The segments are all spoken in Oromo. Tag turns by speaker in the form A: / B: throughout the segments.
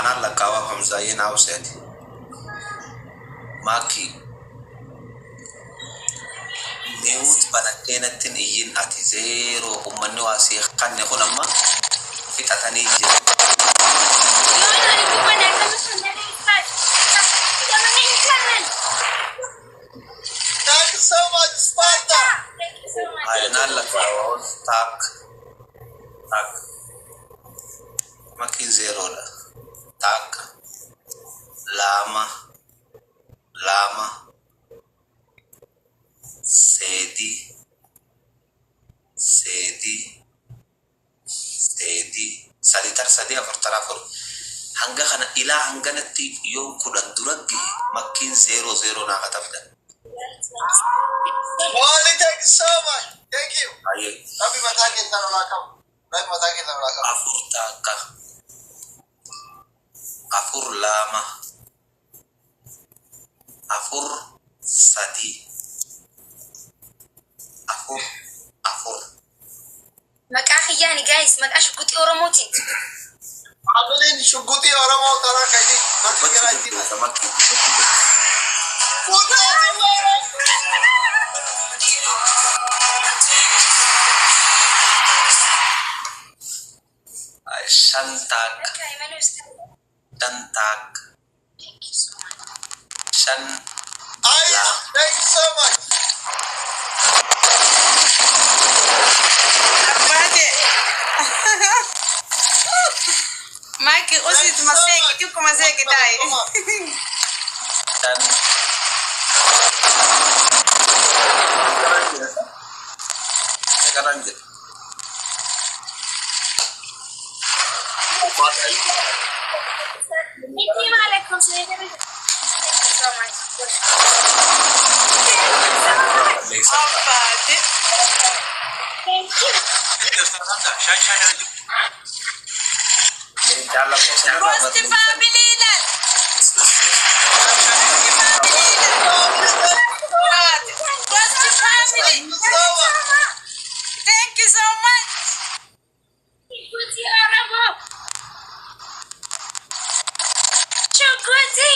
A: أنا لقاوا همزاين أو سيدي ماكي نيوت بنكينة تنين أتي زيرو ومن واسي خن يكون أما في تتني
B: Thank you so much, Sparta.
A: أنا لقاوا تاك ماكي زيرو لا تاك لاما سيدي سادي أفر hanga kana ila hanga natti yom kudan duragge makin 00 na katabda.
B: Wally, thank you so much. Thank you.
A: Aye.
B: Happy birthday, Tanulakam. Happy birthday, Tanulakam.
A: Afur taka. Afur lama. Afur sadi. Afur.
C: Makakiyani guys, makashu kuti oromoti.
B: Abelin shuguti orang mau taruh kayak ini. Nanti kira ini.
A: Shantak. Dantak. Shan.
B: Thank you so much.
D: Mike, usi tumaseki, tuko maseki dai.
A: Dan sekarang je.
C: Assalamualaikum. Thank you so much.
D: Apa?
C: Thank you. Posti familia. Posti family. Thank you so much. Ikuti Arabo. Chukwuti.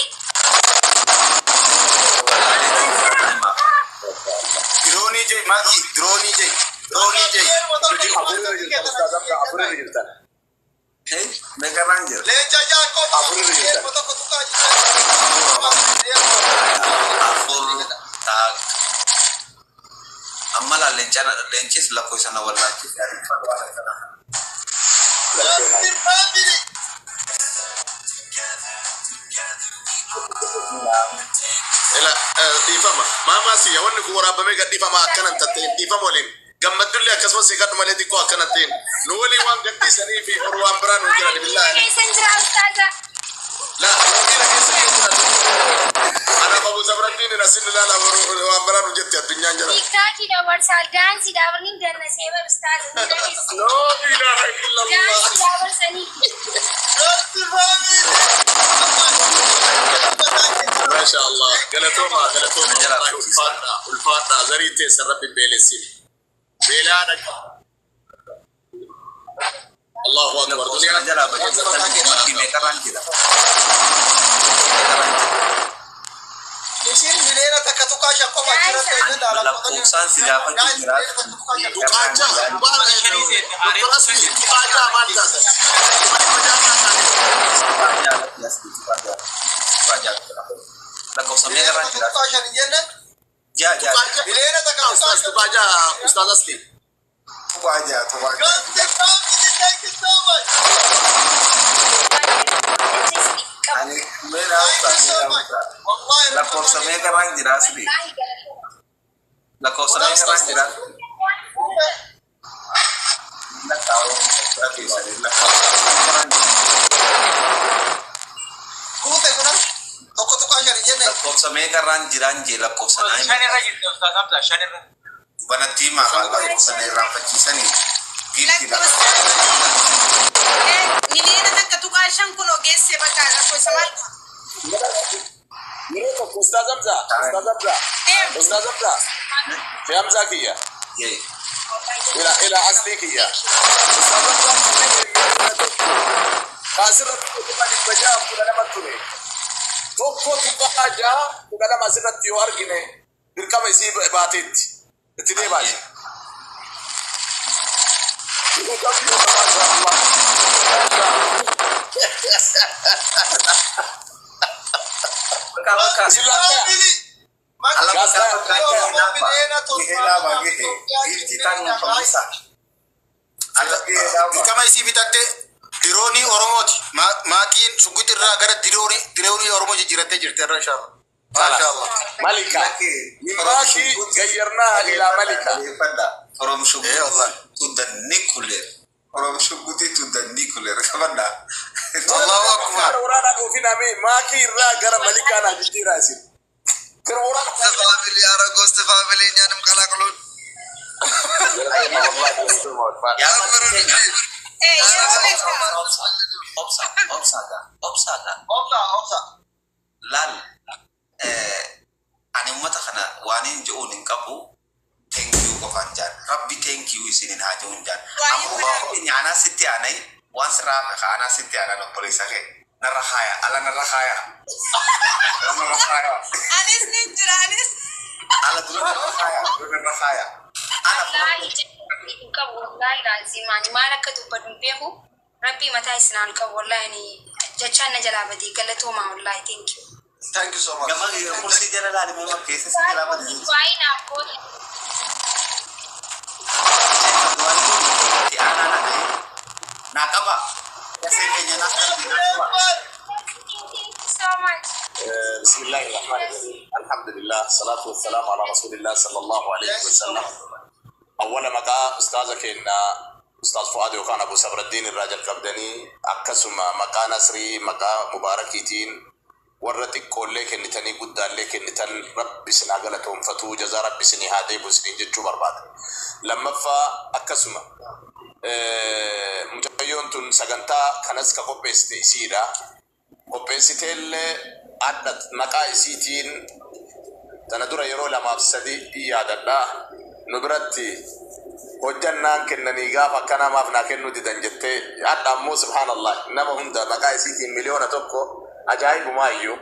A: Drone je magi, drone je. Hey, Mega Ranger.
B: Lecha Jacob.
A: Afur tag. Amala lenches la cosa na wala ki dari wala kana.
B: Family.
E: لا ديفما ما سي يوان كورا بميغا ديفما كانت تتين ديفما ولين قمت لي كسب سيكات مالدي كو كانت تين نولي وان قدي سني في مروان بران وجرا بالله لا انا ابو زبرتين رسول الله لا مروان بران وجت الدنيا جرا
C: Kaki da warsal dansi da warning da na sai bar ustaz
E: لا اله الا الله
C: dansi da warsani
E: ما شاء الله قالتوما الفاتحة زريتي سرب بيلسي بيلانك الله اكبر دنيا
A: Jala ba maki Mega Ranger.
B: Isin milena takatukasha kwa majira tena dala.
A: La kusan sila pa kira.
E: tukaja tukaja manta
A: La cosa Mega Ranger.
B: Tukasha ni jenne.
A: Ja.
B: Milena takatukasha.
E: tukaja ustaz Asli
A: Tuwaja.
B: Thank you so much.
A: Ani mera La cosa Mega Ranger asli. La cosa Mega Ranger. La tahu berarti saya la
B: Kute kuna. Toko tukasha ni jenne.
A: La cosa Mega Ranger la cosa naik. Bana tima la cosa ne rampachisani.
D: Nilienda nakatukasha mkono gese bakala kwa sababu
E: استاذ حمزه في حمزه كيا
A: Ye.
E: الى اصلي كيا Asirra tuqaa dhibba ja'a kudha lama ture. Tokko tuqaa ja'a kudha lama asirratti yoo argine dirqama isii baateetti. Itti deebaa jira.
B: Kama isi bitatte dirooni Oromooti. Maatiin shugguxirraa gara dirooni Oromoo jijjiirattee jirti irra inshallah. Mashallah.
E: Malika. Mimmaaki gayyarnaa ilaa Malika.
A: Oromoo shugguxii tudda nuclear. Oromoo shugguxii tudda nuclear. Kabanda.
B: Allahu akbar.
E: Waraana dhufiname maaki irraa gara Malikaa na jijjiiraa isin. Gara waraana
B: Family Aragos family nyaanum qalaqluun. Obsa.
A: Lal ani ummata kana waanin je'uun hin qabu thank you qofaan jaan rabbi thank you isinin haa je'uun jaan nyaanaa sitti aanay waan sirraa kaanaa sitti aanaa obboleessa kee narra haaya ala narra haaya
D: Anis ni jira anis.
A: ala dura narra haaya
C: Wallahi qabu wallahi laazimani maal akka dubbadhu beeku rabbi mataa isnaan qabu wallahi ni jechaan na jalaa badii galatooma wallahi thank you.
B: Thank you so much.
A: gama kursi jala laali mama keessa si jala badii
C: Waa'ee naaf goote.
A: ti ana na kaba kasi kenya na
C: Thank you so much.
E: بسم الله الرحمن الرحيم الحمد لله الصلاة والسلام على رسول الله صلى الله عليه وسلم أول مقا أستاذك إن أستاذ فؤاد وكان أبو صبر الدين الراجل قبدني أكسم مقا نصري مقا مباركيتين ورتك كولك إن تاني قد لك إن تن رب سناقلتهم فتو جزا رب سني هادي بسنين جتشو برباد لما فا أكسم متعيون تن سغنتا كنس كقبست إسيرا قبستل عدد مقا إسيتين تندر يرو لما بسدي إيادة نبرتي hojjannaan kennanii gaafa akkana maaf naa kennu didan jettee hadda ammoo subhaanallah nama hunda maqaa isiitiin miliyoona tokko ajaa'ibumaayyuu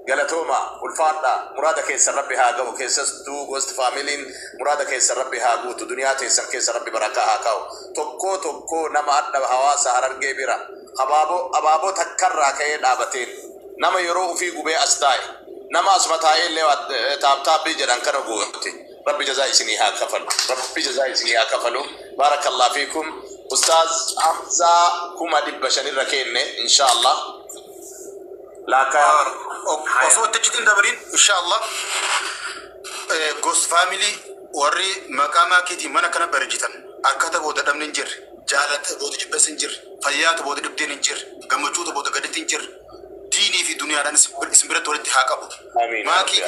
E: galatooma ulfaadha muraada keessa rabbi haa gahu keessattuu gosti faamiliin muraada keessa rabbi haa guutu duniyaa teessan keessa rabbi barakaa haa kaa'u tokko nama hadda hawaasa Harargee bira abaaboo takkarraa ka'ee dhaabateen nama yeroo ufii gubee as taa'e nama asuma taa'ee illee taabtaabbii jedhan kana guute رب جزائي سنيها كفل رب جزائي سنيها كفلوا بارك الله فيكم أستاذ حمزة كما دبشن الركين إن شاء الله لا كار
B: وصوت تجدين دبرين إن شاء الله غوست فاميلي وري مقاما كيتي منا كنا برجتن أركتا بودا دم ننجر جالت بودا جبس ننجر فيات بودا دبدين ننجر غمجوت بودا قدت ننجر ديني في دنيا ران اسمبرت ولد حاقب
E: آمين
B: ما كي